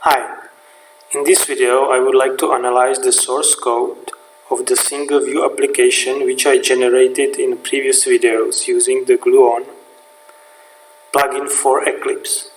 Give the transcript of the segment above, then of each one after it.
Hi, in this video I would like to analyze the source code of the single view application which I generated in previous videos using the Gluon plugin for Eclipse.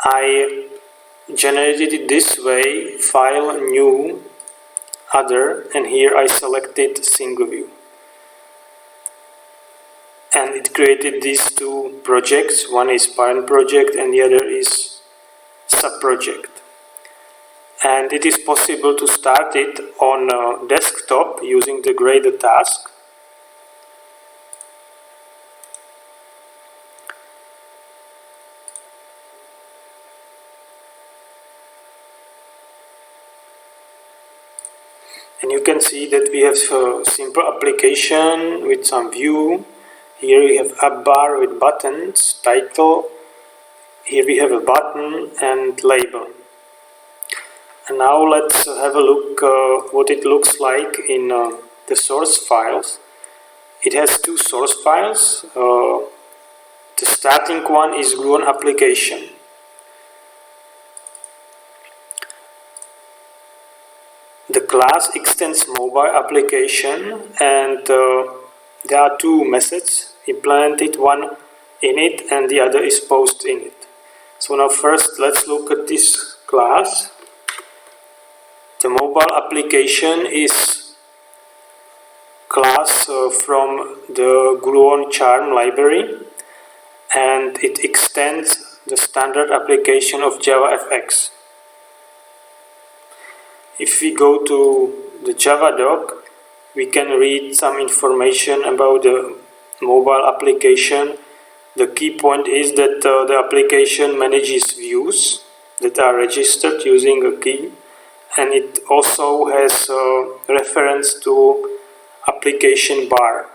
I generated it this way: file, new, other, and here I selected single view. And it created these two projects. One is parent project and the other is sub-project. And it is possible to start it on desktop using the graded task. And you can see that we have a simple application with some view. Here we have app bar with buttons, title. Here we have a button and label. And now let's have a look what it looks like in the source files. It has two source files. The starting one is Gluon application. The class extends mobile application, and there are two methods implemented, one init and the other is post init. So now first let's look at this class. The mobile application is class from the Gluon charm library, and it extends the standard application of JavaFX. If we go to the javadoc, we can read some information about the mobile application. The key point is that the application manages views that are registered using a key, and it also has reference to application bar.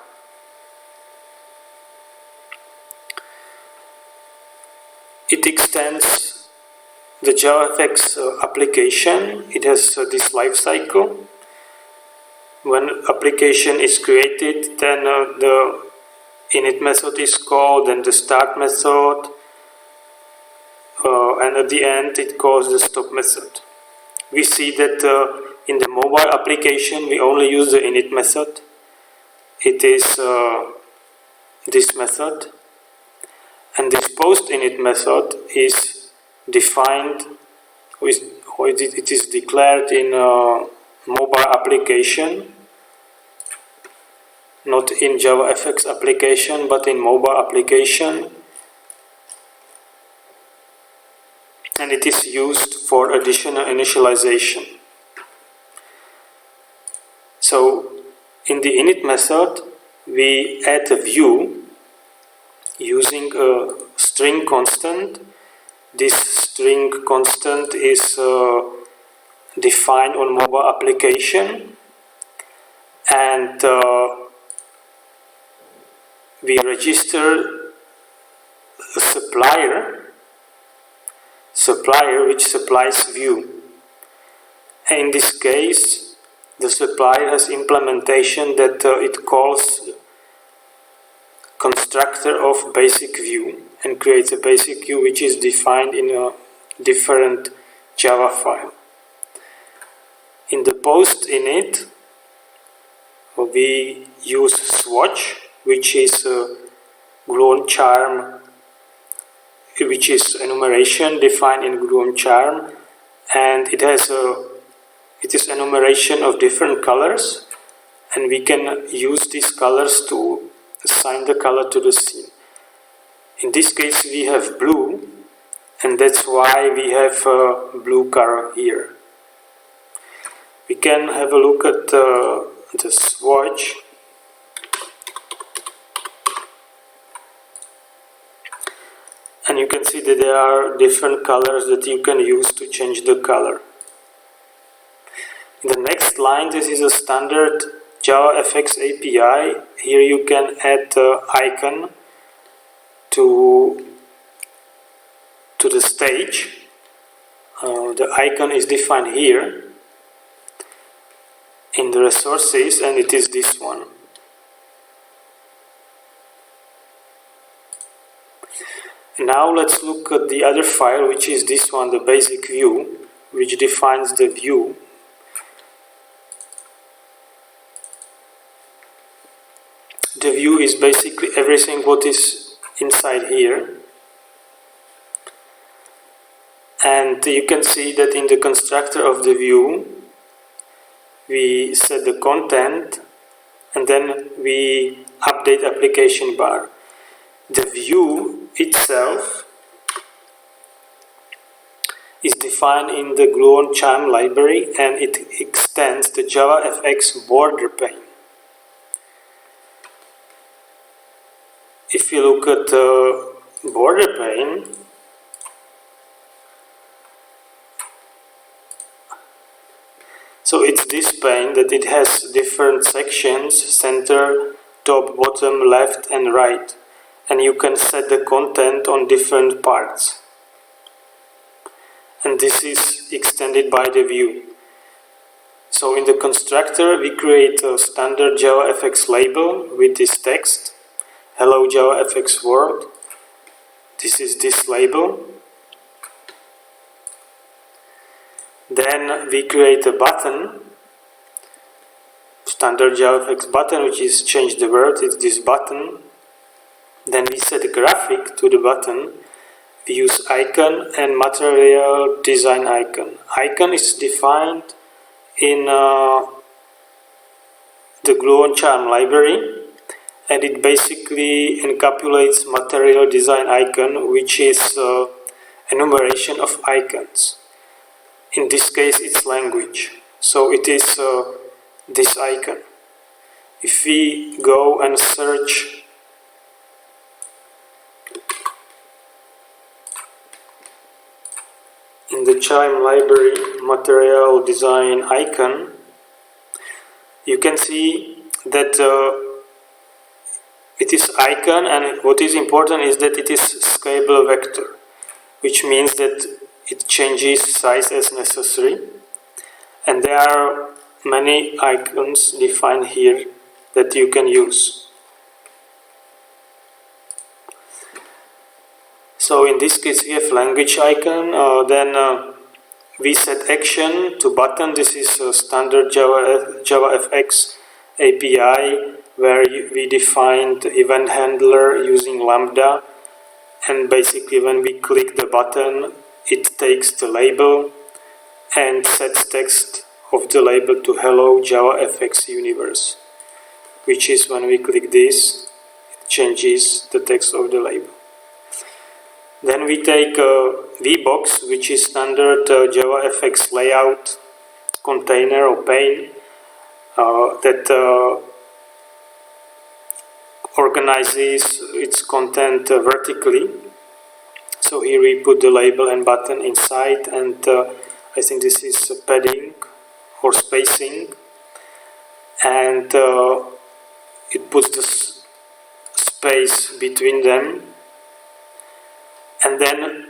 It extends the JavaFX application. It has this life cycle. When application is created, then the init method is called, then the start method, and at the end it calls the stop method. We see that in the mobile application we only use the init method. It is this method, and this post init method is defined, it is declared in mobile application, not in JavaFX application but in mobile application, and it is used for additional initialization. So in the init method we add a view using a string constant. This string constant is defined on mobile application, and we register a supplier which supplies view. And in this case the supplier has implementation that it calls constructor of basic view and creates a basic view which is defined in a different Java file. In the post init we use swatch, which is a Gluon charm, which is enumeration defined in Gluon charm, and it is enumeration of different colors, and we can use these colors to assign the color to the scene. In this case we have blue, and that's why we have blue color here. We can have a look at the swatch. And you can see that there are different colors that you can use to change the color. In the next line, this is a standard JavaFX API. Here you can add icon to the stage. The icon is defined here in the resources, and it is this one. Now let's look at the other file, which is this one, the basic view, which defines the view. The view is basically everything what is inside here. And you can see that in the constructor of the view, we set the content and then we update application bar. The view itself is defined in the Gluon charm library, and it extends the JavaFX border pane. If you look at the border pane, so it's this pane that it has different sections: center, top, bottom, left and right, and you can set the content on different parts. And this is extended by the view. So in the constructor we create a standard JavaFX label with this text: hello JavaFX world. This is this label. Then we create a button, standard JavaFX button, which is change the word, it's this button. Then we set a graphic to the button. We use icon and material design icon. Icon is defined in the Gluon charm library, and it basically encapsulates material design icon, which is enumeration of icons. In this case it's language, so it is this icon. If we go and search in the charm library material design icon, you can see that it is icon, and what is important is that it is scalable vector, which means that it changes size as necessary. And there are many icons defined here that you can use. So in this case we have language icon, then we set action to button. This is a standard JavaFX API where we defined event handler using lambda, and basically when we click the button it takes the label and sets text of the label to hello JavaFX universe, which is when we click this it changes the text of the label. Then we take a VBox, which is standard JavaFX layout container or pane that organizes its content vertically. So here we put the label and button inside, and I think this is padding or spacing, and it puts the space between them. And then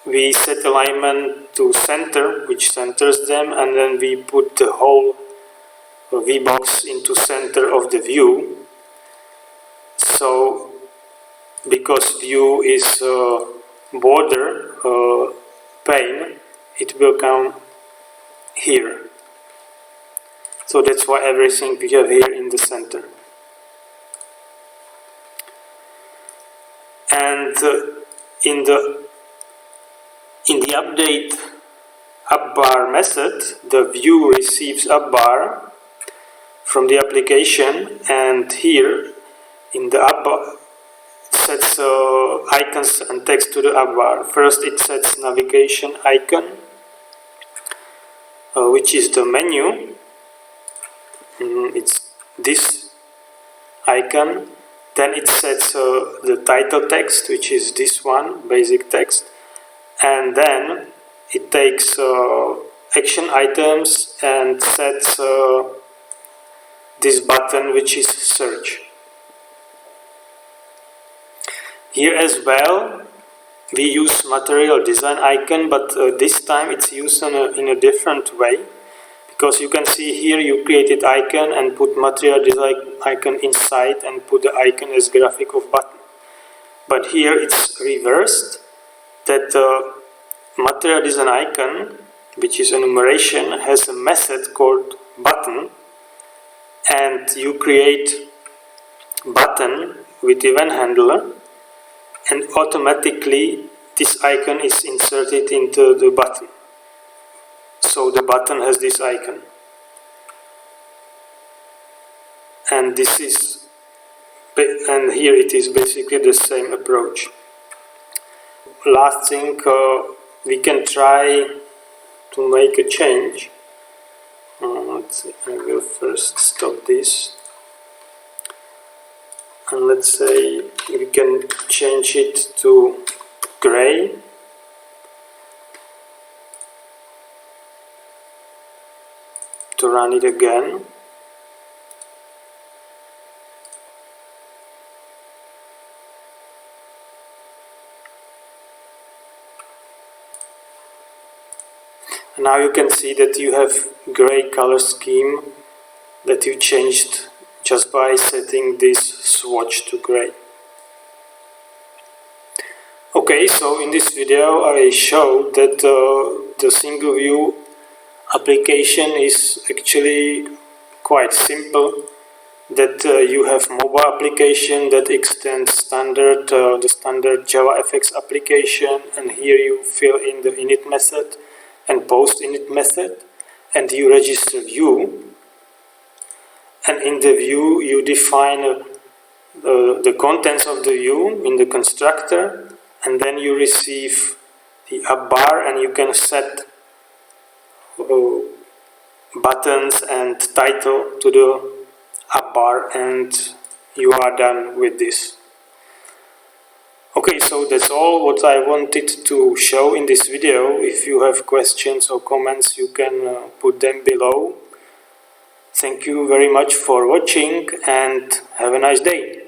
we set alignment to center, which centers them, and then we put the whole VBox into center of the view. So because view is border pane, it will come here. So that's why everything we have here in the center. And in the update upbar method, the view receives upbar from the application, and here in the upbar sets icons and text to the upbar. First it sets navigation icon, which is the menu. It's this icon. Then it sets the title text, which is this one, basic text, and then it takes action items and sets this button, which is search. Here as well we use material design icon, but this time it's used in a different way, because you can see here you created icon and put material design icon inside and put the icon as graphic of button. but here it's reversed, that the material design icon, which is enumeration, has a method called button, and you create button with event handler, and automatically this icon is inserted into the button. So the button has this icon, and here it is basically the same approach. Last thing, we can try to make a change. Let's see, I will first stop this, and let's say we can change it to gray. To run it again. Now you can see that you have gray color scheme that you changed just by setting this swatch to gray. Okay, so in this video I showed that the single view application is actually quite simple, that you have mobile application that extends the standard JavaFX application, and here you fill in the init method and post init method, and you register view, and in the view you define the contents of the view in the constructor, and then you receive the up bar, and you can set buttons and title to the up bar, and you are done with this. Okay, so that's all what I wanted to show in this video. If you have questions or comments, you can put them below. Thank you very much for watching, and have a nice day.